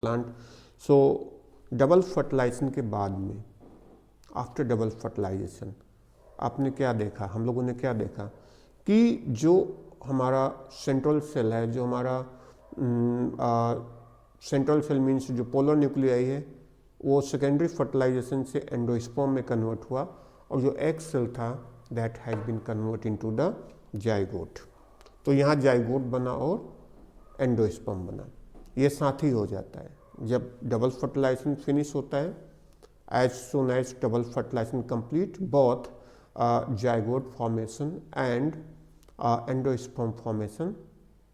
Plant. सो double fertilisation के बाद में, आफ्टर डबल फर्टिलाइजेशन आपने क्या देखा, हम लोगों ने क्या देखा कि जो हमारा सेंट्रल सेल है, जो हमारा सेंट्रल सेल मीन्स जो पोलर न्यूक्लियाई है, वो सेकेंडरी फर्टिलाइजेशन से एंडोस्पर्म में कन्वर्ट हुआ और जो एग सेल था that has been convert into the zygote. तो यहाँ जाइगोट बना और एंडोस्पर्म बना, ये साथ ही हो जाता है जब डबल फर्टिलाइजेशन फिनिश होता है। As soon as double fertilization complete, both zygote formation and endosperm formation,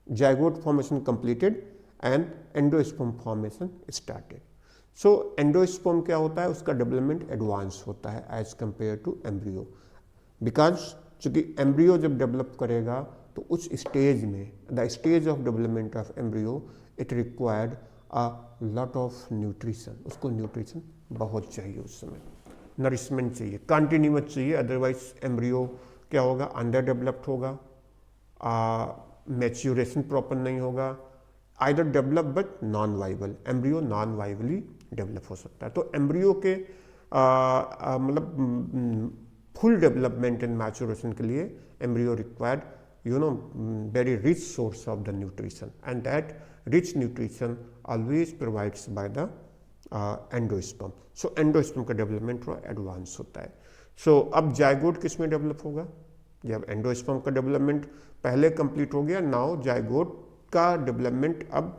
zygote formation completed and endosperm formation started. So endosperm क्या होता है, उसका डेवलपमेंट एडवांस होता है as compare to embryo, because चूंकि embryo जब डेवलप करेगा तो उस स्टेज में, the stage of development of embryo, it required a lot of nutrition, उसको न्यूट्रिशन बहुत चाहिए, उस समय नरिशमेंट चाहिए, कंटिन्यूस चाहिए, अदरवाइज एम्ब्रियो क्या होगा, अंडर डेवलप्ड होगा, मैच्योरेशन प्रॉपर नहीं होगा, either develop but non viable, embryo non viably develop हो सकता है। तो एम्ब्रियो के मतलब फुल डेवलपमेंट एंड मैच्योरेशन के लिए embryo required very rich source of the nutrition, and that rich nutrition always provides by the endosperm. So endosperm का development थोड़ा एडवांस होता है। So अब जाइगोट किस में डेवलप होगा, जब एंडोस्पर्म का डेवलपमेंट पहले कंप्लीट हो गया, नाउ जाइगोट का डेवलपमेंट अब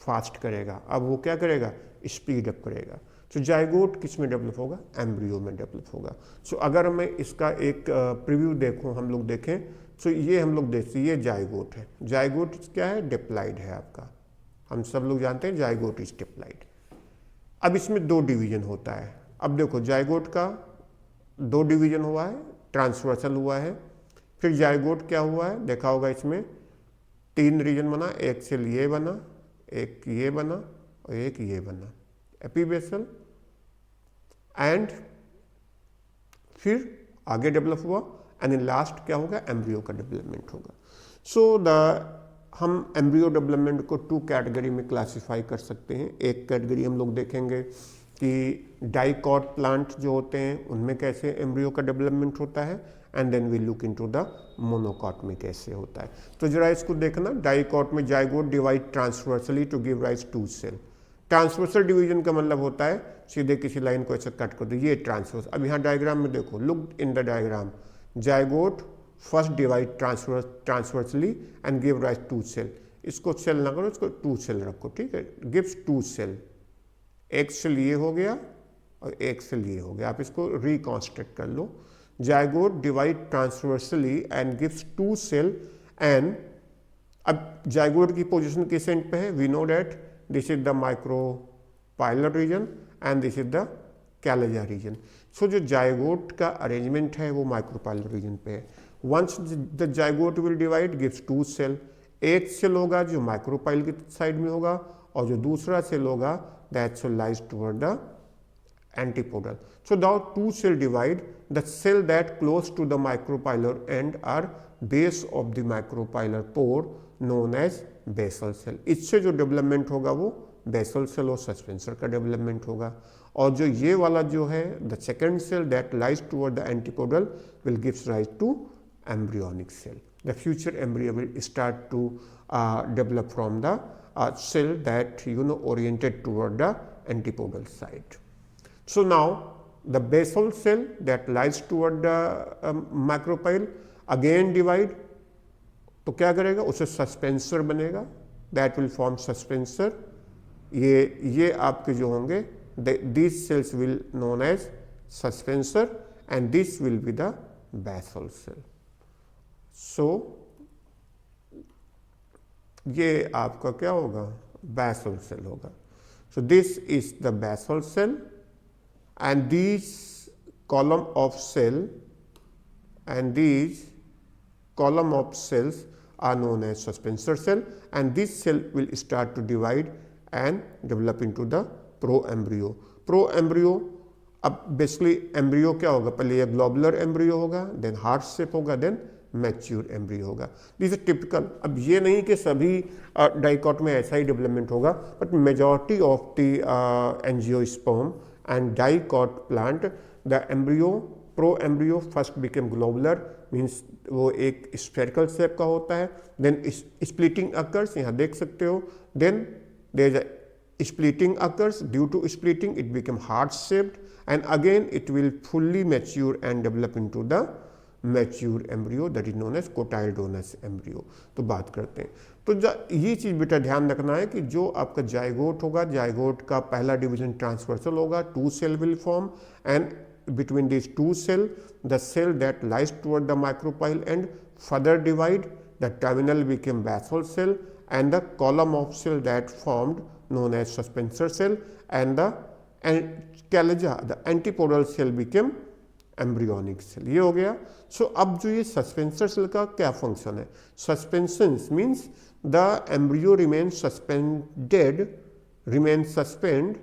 फास्ट करेगा, अब वो क्या करेगा, स्पीड अप करेगा। तो जाइगोट किस में डेवलप होगा, एम्ब्रियो में डेवलप होगा। सो अगर मैं इसका एक प्रीव्यू देखूं, हम लोग देखें, तो ये हम लोग देखते, ये जाइगोट है, जाइगोट क्या है, डिप्लॉइड है आपका, हम सब लोग जानते हैं जाइगोट इज डिप्लॉइड। अब इसमें दो डिवीजन होता है, अब देखो जाइगोट का दो डिवीजन हुआ है, ट्रांसवर्सल हुआ है, फिर जाइगोट क्या हुआ है, देखा होगा इसमें तीन रीजन बना, एक सेल ये बना, एक ये बना और एक ये बना, एपीबेसल, एंड फिर आगे डेवलप हुआ, एंड इन लास्ट क्या होगा, एम्ब्रियो का डेवलपमेंट होगा। सो हम एम्ब्रियो डेवलपमेंट को टू कैटेगरी में क्लासिफाई कर सकते हैं। एक कैटेगरी हम लोग देखेंगे कि डाइकॉट प्लांट जो होते हैं उनमें कैसे एम्ब्रियो का डेवलपमेंट होता है, and then we look into the monocot में कैसे होता है। तो जरा इसको देखना, डाइकॉट में zygote divide transversely to give rise to cell. Transversal division का मतलब होता है सीधे किसी लाइन को ऐसे कट कर दो, ये ट्रांसवर्स। अब यहाँ डायग्राम में देखो, look in the diagram, zygote first divide transversely and give rise to cell. इसको सेल ना करो, इसको टू सेल रखो, ठीक है, गिव्स टू सेल, एक सेल ये हो गया और एक सेल ये हो गया, आप इसको रिकॉन्स्ट्रक्ट कर लो। Zygote divide transversely and gives two cell, and अब जाइगोट की पोजीशन किस एंड पे है, we know that this is the micropylar region and this is the chalazal region. So जो जाइगोट का अरेंजमेंट है वो माइक्रोपाइलर रीजन पे है। Once the zygote will divide gives two cell, एक सेल होगा जो माइक्रोपाइल की साइड में होगा और जो दूसरा सेल होगा that cell lies toward the antipodal. So now two cell divide, the cell that close to the micropylar end are base of the micropylar pore known as basal cell. इससे जो development होगा वो basal cell और suspensor का development होगा, और जो ये वाला जो है the second cell that lies toward the antipodal will gives rise to embryonic cell. The future embryo will start to develop from the cell that oriented toward the antipodal side. So now the basal cell that lies toward the macropyle again divide, तो क्या करेगा, उसे suspensor बनेगा, that will form suspensor. ये आपके जो होंगे, these cells will known as suspensor and this will be the basal cell. So ये आपका क्या होगा, basal cell होगा। So this is the basal cell and these column of cell and these column of cells are known as suspensor cell, and this cell will start to divide and develop into the pro-embryo. Pro-embryo, अब basically embryo क्या होगा, पहले ये globular embryo होगा, then heart shape होगा, then mature embryo होगा। This is typical. अब ये नहीं कि सभी डाइकॉट में ऐसा ही डेवलपमेंट होगा, but majority of the angiosperm and dicot plant the embryo pro embryo first became globular, means वो एक स्फेरिकल शेप का होता है, देन स्प्लिटिंग अकर्स, यहाँ देख सकते हो, then there is a splitting occurs, due to splitting it become heart shaped, and again it will fully mature and develop into the mature embryo that is known as cotyledonous embryo। तो बात करते हैं, तो ये चीज बेटा ध्यान रखना है कि जो आपका जाइगोट होगा, जाइगोट का पहला डिवीजन ट्रांसवर्सल होगा, 2 cell will form, and between these 2 cell the cell that lies toward the micropyle end further divide, the terminal became basal cell, and the column of cell that formed known as suspensor cell, and the calaza, the antipodal cell became embryonic cell। ये हो गया। सो अब जो ये suspensor cell का क्या function है? Suspension means the embryo remain suspended, remain suspend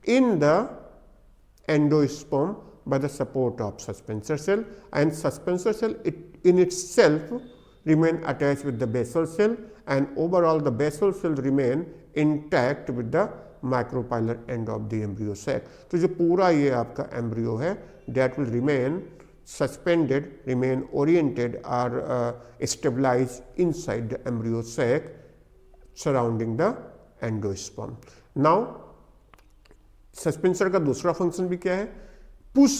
in the endosperm by the support of suspensor cell, and suspensor cell in itself remain attached with the basal cell, and overall the basal cell remain intact with the micropylar end of the embryo sac। तो जो पूरा ये आपका embryo है that will remain suspended, remain oriented or stabilized inside the embryo sac surrounding the endosperm। Now suspensor का दूसरा function भी क्या है? Push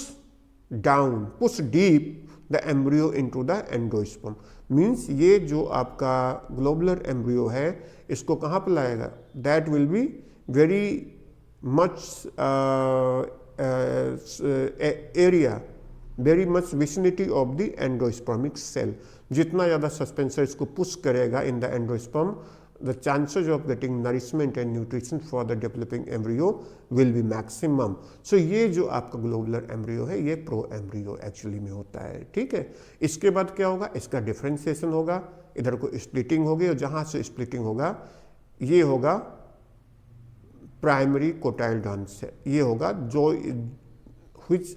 down, push deep the embryo into the endosperm. Means ये जो आपका ग्लोबुलर एम्ब्रियो है इसको कहाँ पे लाएगा? That will be very much area, very much vicinity of the endospermic cell. जितना ज़्यादा सस्पेंसर इसको पुश करेगा in the endosperm, the chances of getting nourishment and nutrition for the developing embryo will be maximum। so ये जो आपका globular embryo है ये pro embryo actually में होता है। ठीक है, इसके बाद क्या होगा? इसका डिफरेंशिएशन होगा, इधर को स्प्लिटिंग होगी, और जहाँ से स्प्लिटिंग होगा ये होगा प्राइमरी कोटाइलडॉन से, ये होगा जो which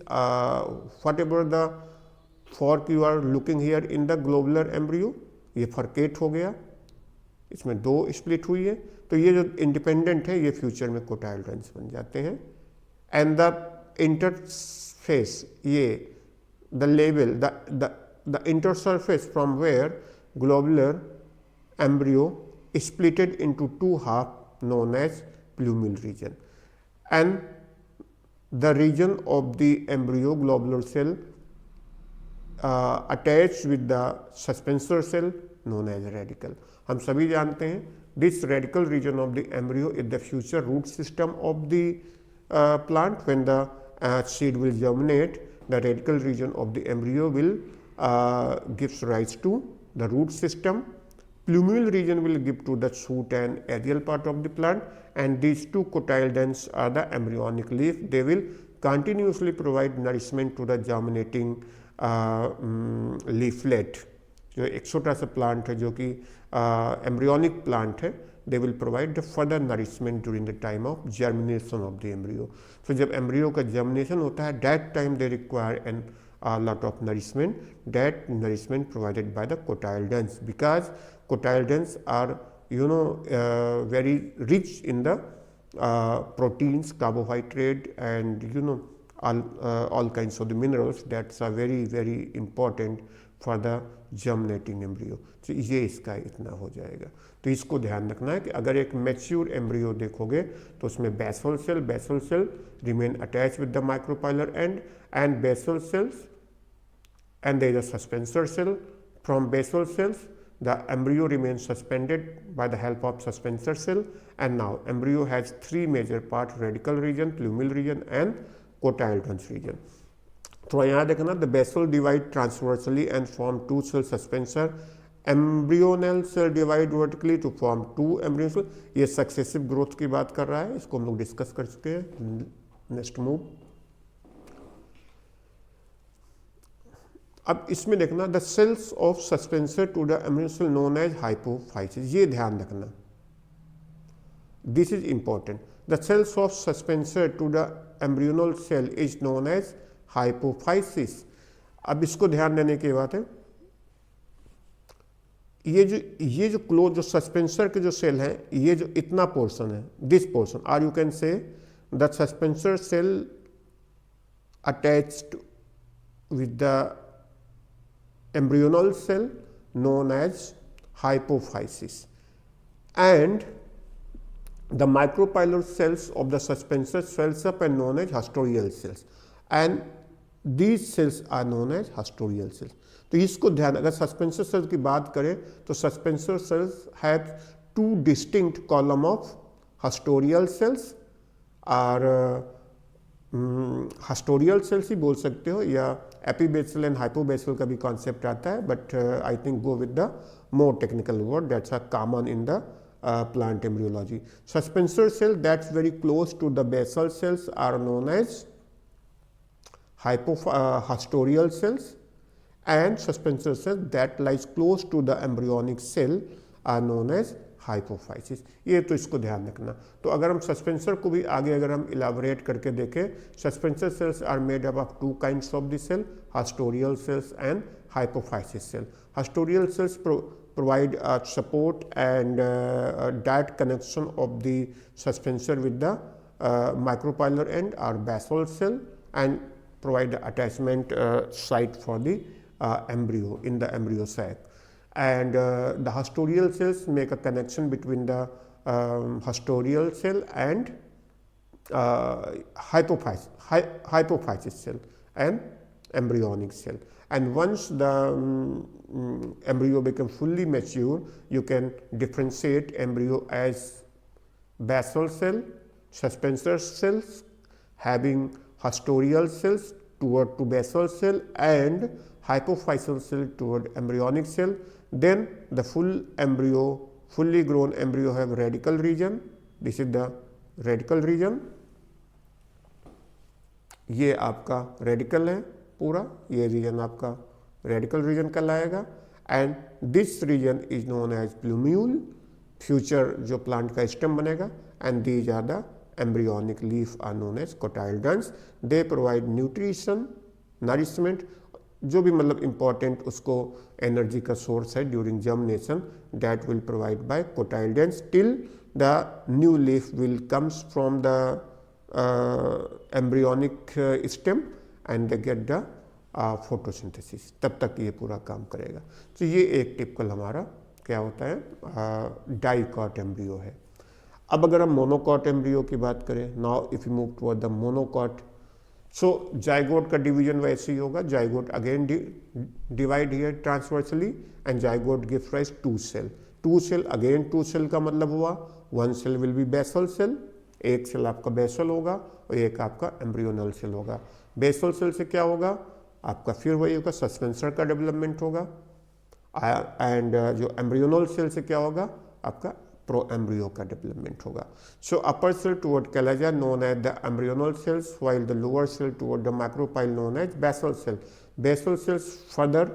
whatever the fork you are looking here in the globular embryo, ये फर्केट हो गया, इसमें 2 स्प्लिट हुई है, तो ये जो इंडिपेंडेंट है ये फ्यूचर में कोटाइलडॉन्स बन जाते हैं। एंड द इंटरफेस, ये the level, the intersurface from where globular embryo splitted into 2 half known as plumule region, and the region of the embryo globular cell attached with the suspensor cell known as radicle. हम सभी जानते हैं this radicle region of the embryo is the future root system of the plant. When the seed will germinate, the radicle region of the embryo will gives rise to the root system. Plumule region will give to the shoot and aerial part of the plant, and these 2 cotyledons are the embryonic leaf. They will continuously provide nourishment to the germinating leaflet। जो एक छोटा सा plant है जो कि embryonic plant है, they will provide the further nourishment during the time of germination of the embryo. तो जब एम्ब्रियो का जर्मिनेशन होता है that time they require an lot of nourishment, that nourishment provided by the cotyledons, because cotyledons are very rich in the proteins, carbohydrate, and all kinds of the minerals that are very very important for the germinating embryo। तो ये इसका इतना हो जाएगा। तो इसको ध्यान रखना है कि अगर एक मैच्योर एम्ब्रियो देखोगे तो उसमें basal cell remain attach with the micropylar end basal cells, and there is a suspensor cell। From basal cells the embryo remains suspended by the help of suspensor cell, and now embryo has 3 major parts: radical region, plumule region, and cotyledons region। तो यहाँ देखना, the basal divide transversally and form 2 cell suspensor, embryonal cell divide vertically to form 2 embryonal cell। ये successive growth की बात कर रहा है, इसको हम लोग डिस्कस कर चुके हैं। Next move. अब इसमें देखना, the cells of suspensor to the embryo cell known as hypophysis. ये ध्यान रखना, this is important. The cells of suspensor to the embryonal cell is known as hypophysis. अब इसको ध्यान देने की बात है, ये जो क्लोज जो सस्पेंसर के जो सेल हैं, ये जो इतना पोर्शन है, this portion, or you can say the suspensor cell attached with the embryonal cell known as hypophysis, and the micropylar cells of the suspensor swells up and known as hastoreal cells, and these cells are known as hastoreal cells. तो इसको ध्यान, अगर suspensor cell की बात करें तो suspensor cells have two distinct column of haustorial cells, और haustorial sales ही बोल सकते हो, या एपीबेसल एंड हाइपोबेसल का भी कॉन्सेप्ट आता है, but I think go with the more technical word that's are common in the plant embryology. Suspensor cell that's very close to the basal cells are known as hastoreal cells, and suspensor cells that lies close to the embryonic cell are known as hypophysis. ये तो इसको ध्यान रखना. तो अगर हम suspensor को भी आगे अगर हम इलाबोरेट करके देखें, suspensor cells are made up of two kinds of the cell, haustorial cells and hypophysis cell. Haustorial cells provide support and direct connection of the suspensor with the micropylar end or basal cell, and provide the attachment site for the embryo in the embryo sac. And the hastoreal cells make a connection between the hastoreal cell and hypophysis cell and embryonic cell. And once the embryo becomes fully mature, you can differentiate embryo as basal cell, suspensor cells having hastoreal cells toward to basal cell, and hypophyseal cell toward embryonic cell. Then the full embryo, fully grown embryo have radical region. This is the radical region. ये आपका radical है पूरा, ये region आपका radical region कहलाएगा. And this region is known as plumule, future जो plant का stem बनेगा. And these are the embryonic leaf are known as cotyledons. They provide nutrition, nourishment, जो भी मतलब इंपॉर्टेंट उसको एनर्जी का सोर्स है during germination, that will provide by cotyledons till the new leaf will comes from the embryonic stem and they get the photosynthesis. तब तक ये पूरा काम करेगा. तो ये एक टिपिकल हमारा क्या होता है, डाइकॉट एम्ब्रियो है. अब अगर हम मोनोकॉट एम्ब्रियो की बात करें, now if you move toward the monocot, so zygote का डिवीजन वैसे ही होगा. Zygote again divide here transversely, and zygote gives rise to cell. Two cell again, two cell का मतलब हुआ one cell will be basal cell, एक cell आपका basal होगा और एक आपका एम्ब्रियोनल सेल होगा. बेसल सेल से क्या होगा आपका, फिर वही होगा सस्पेंसर का डेवलपमेंट होगा. एंड जो एम्ब्रियोनल सेल से क्या होगा आपका प्रो एम्ब्रियो का डेवलपमेंट होगा. So upper cell toward chalaza known as the embryonal cells, while the lower cell toward the micropyle known as basal cell. Basal cells further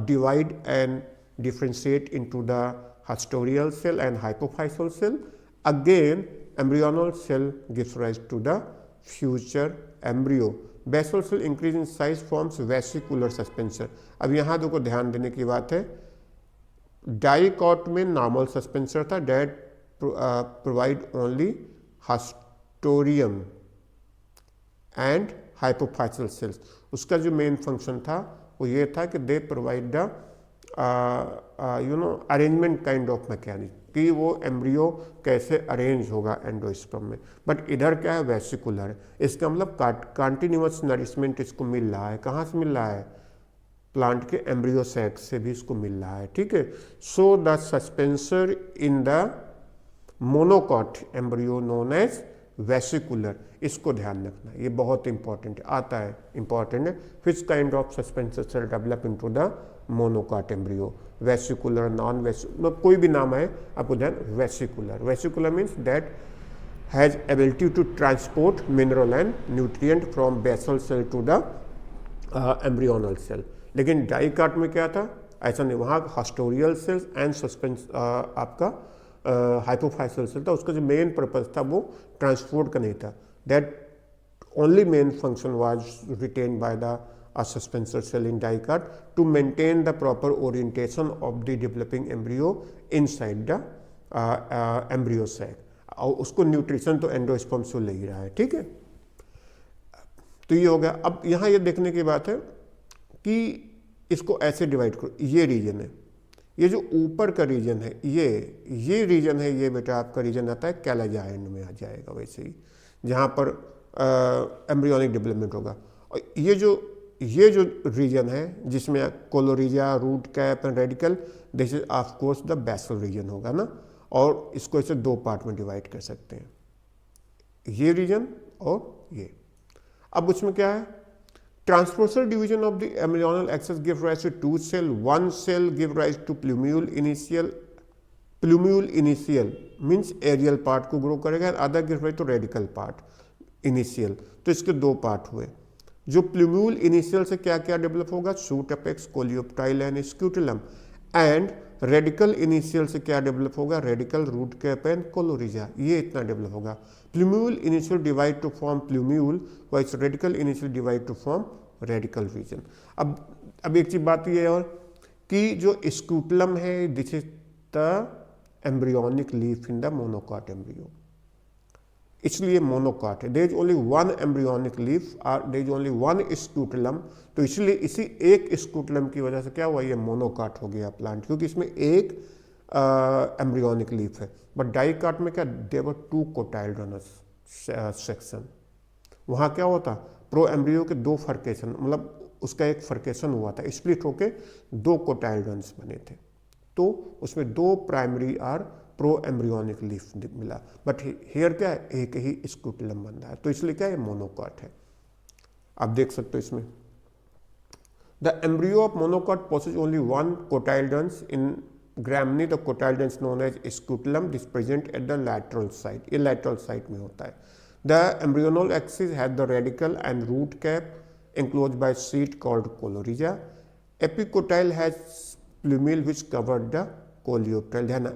divide and differentiate into the hastoreal cell and hypophyseal cell. Again, embryonal cell gives rise to the future embryo. Basal cell increase in size forms vesicular suspensor. अब यहाँ देखो ध्यान देने की बात है, dicot में normal suspensor था, that provide only haustorium and hypophyseal cells. उसका जो मेन फंक्शन था वो ये था कि they provide the arrangement kind of mechanism, कि वो एम्ब्रियो कैसे अरेंज होगा एंडोस्पर्म में. बट इधर क्या है, वेसिकुलर है. इसका मतलब कंटिन्यूअस नरिशमेंट इसको मिल रहा है. कहाँ से मिल रहा है, प्लांट के एम्ब्रियो सैक से भी इसको मिल रहा है. ठीक है. So the suspensor in the monocot embryo known as vesicular. इसको ध्यान रखना, ये बहुत इंपॉर्टेंट आता है, इंपॉर्टेंट है. Which kind of suspensor cell develop into the monocot embryo, vesicular, non vesicular, कोई भी नाम है आपको ध्यान. Vesicular, vesicular means that has ability to transport mineral and nutrient from basal cell to the embryonal cell. लेकिन dicot में क्या था, ऐसा नहीं. वहाँ हास्टोरियल सेल्स एंड सस्पेंस आपका हाइपोफाइसल सेल था. उसका जो मेन पर्पज था वो ट्रांसपोर्ट का नहीं था. That only main function was written by the a suspensor cell in dicot to maintain the proper orientation of the developing embryo inside the embryo sac. और उसको न्यूट्रिशन तो एंडोस्पर्म से ले ही रहा है, ठीक है। तो ये हो गया। अब यहाँ ये देखने की बात है कि इसको ऐसे डिवाइड करो, ये रीजन है, ये जो ऊपर का रीजन है, ये रीजन है, ये बेटा आपका रीजन आता है कैलाजा एंड में आ जाएगा, वैसे ही जहाँ पर एम्ब्रियोनिक डेवलपमेंट होगा। और ये जो रीजन है जिसमें coleorhiza, root cap and radical, this is of course the basal region होगा ना। और इसको ऐसे दो पार्ट में डिवाइड कर सकते हैं, ये रीजन और ये। अब उसमें क्या है, transversal division of the embryonal axis give rise to two cell, one cell give rise to plumule initial. Plumule initial means aerial part को ग्रो करेगा, other give rise to radical part initial. तो इसके दो part हुए। जो plumule initial से क्या क्या डेवलप होगा, shoot apex, coleoptile and scutellum. And radical initial से क्या डेवलप होगा, radical, root cap and coleorhiza, ये इतना डेवलप होगा। Plumule initial divide to form plumule, vice radical initial divide to form radical region. अब एक चीज बात ये और कि जो स्क्यूटेलम है, this is the embryonic leaf in the monocot embryo, इसलिए मोनोकॉट है। There is only one embryonic leaf और there is only one scutellum. तो इसलिए इसी एक स्क्यूटेलम की वजह से क्या हुआ, ये मोनोकॉट हो गया प्लांट, क्योंकि इसमें एक एम्ब्रियोनिक लीफ है। बट डाइकॉट में क्या, देयर वर टू कोटाइलडोनस सेक्शन। वहाँ क्या होता, प्रो एम्ब्रियो के दो फर्केशन, मतलब उसका एक फर्केशन हुआ था, स्प्लिट होके दो कोटाइलडोन्स बने थे। तो उसमें दो प्राइमरी और प्रो एम्ब्रियोनिक लीफ मिला। बट हेयर क्या है, एक ही स्क्यूटेलम बन रहा है, तो इसलिए क्या है, मोनोकॉट है। आप देख सकते हो इसमें, the embryo of monocot possess only one cotyledons. In gramineae the cotyledons known as scutellum, this present at the lateral side, ये लैटरल साइड में होता है। The embryonal axis has the radical and root cap enclosed by sheath called coloriza. Epicotyle has plumule which covered the coleoptile. ध्यान,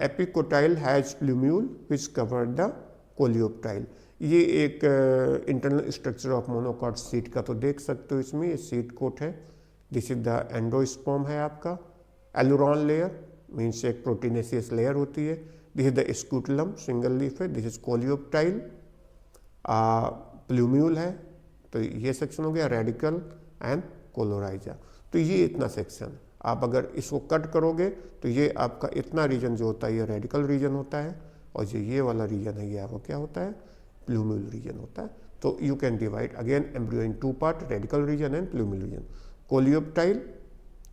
epicotyle has plumule which covered the coleoptile. ये एक internal structure of monocot seat का तो देख सकते हो इसमें, ये सीट कोट है। दिस इज द एंडोस्पर्म है आपका, एलुरॉन लेयर मीन्स एक प्रोटीनेसियस लेयर होती है। This is the scutellum, single leaf है। दिस इज कोलियोप्टाइल, प्लूम्यूल है। तो ये सेक्शन हो गया, रेडिकल एंड कोलोराइजा। तो ये इतना सेक्शन, आप अगर इसको कट करोगे तो ये आपका इतना रीजन जो होता है ये रेडिकल रीजन होता है, और जो ये वाला रीजन है ये आपको क्या होता है, प्लूम्यूल रीजन होता है। तो you can divide again embryo in two part, radical region and plumule region. Coleoptile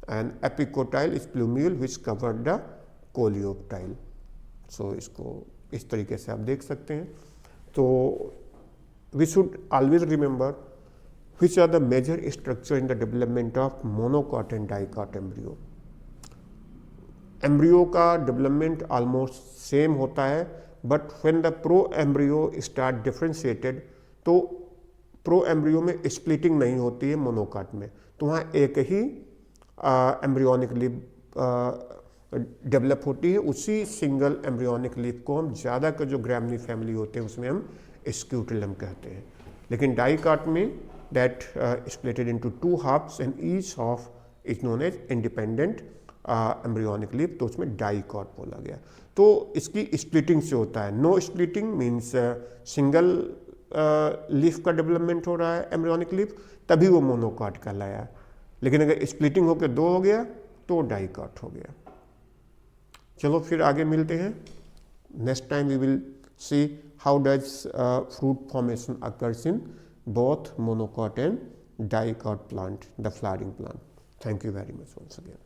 and epicotyl is plumule which covered the coleoptile. So इसको इस तरीके से आप देख सकते हैं। तो we should always remember which are the major structure in the development of monocot and dicot embryo. Embryo का डेवलपमेंट ऑलमोस्ट सेम होता है, but when the pro embryo start differentiated, तो प्रो एम्ब्रियो में स्प्लिटिंग नहीं होती है monocot में, तो वहाँ एक ही एम्ब्रियोनिक लीफ डेवलप होती है। उसी सिंगल एम्ब्रियोनिक लीफ को हम ज़्यादा का जो ग्रामनी फैमिली होते हैं उसमें हम स्क्यूटेलम कहते हैं। लेकिन डाइकॉट में that splitted into two halves and each half is known as independent embryonic leaf, तो उसमें डाइकॉट बोला गया। तो इसकी स्प्लिटिंग से होता है। No splitting means single leaf का डेवलपमेंट हो रहा है एम्ब्रियोनिक लीफ, तभी वो मोनोकॉट कहलाया। लेकिन अगर स्प्लिटिंग होकर दो हो गया तो डाइकॉट हो गया। चलो फिर आगे मिलते हैं। Next time we will see how does fruit formation occurs in both monocot and dicot plant, the flowering plant. Thank you very much once again.